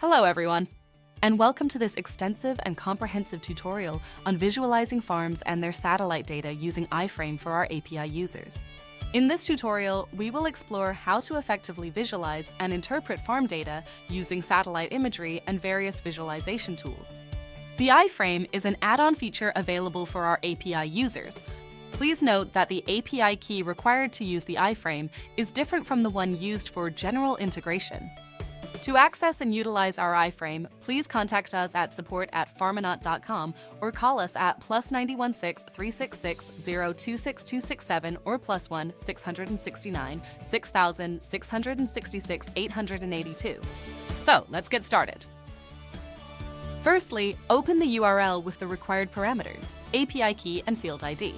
Hello everyone, and welcome to this extensive and comprehensive tutorial on visualizing farms and their satellite data using iFrame for our API users. In this tutorial, we will explore how to effectively visualize and interpret farm data using satellite imagery and various visualization tools. The iFrame is an add-on feature available for our API users. Please note that the API key required to use the iFrame is different from the one used for general integration. To access and utilize our iFrame, please contact us at support@farmonaut.com or call us at +916 366 026267 or +1 669 6666 882. So let's get started. Firstly, open the URL with the required parameters, API key and field ID.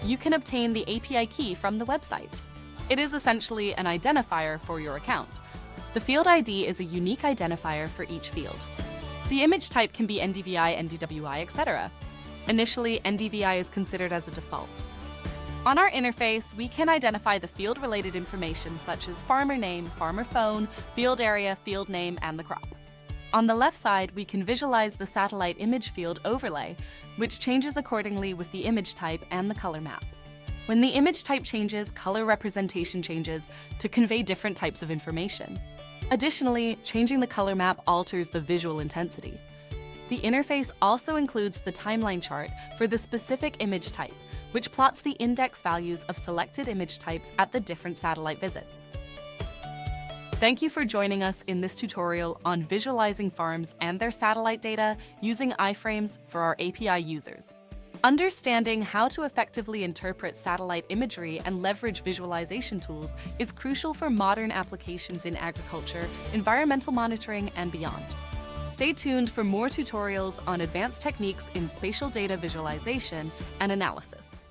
You can obtain the API key from the website. It is essentially an identifier for your account. The field ID is a unique identifier for each field. The image type can be NDVI, NDWI, etc. Initially, NDVI is considered as a default. On our interface, we can identify the field-related information such as farmer name, farmer phone, field area, field name, and the crop. On the left side, we can visualize the satellite image field overlay, which changes accordingly with the image type and the color map. When the image type changes, color representation changes to convey different types of information. Additionally, changing the color map alters the visual intensity. The interface also includes the timeline chart for the specific image type, which plots the index values of selected image types at the different satellite visits. Thank you for joining us in this tutorial on visualizing farms and their satellite data using iFrames for our API users. Understanding how to effectively interpret satellite imagery and leverage visualization tools is crucial for modern applications in agriculture, environmental monitoring, and beyond. Stay tuned for more tutorials on advanced techniques in spatial data visualization and analysis.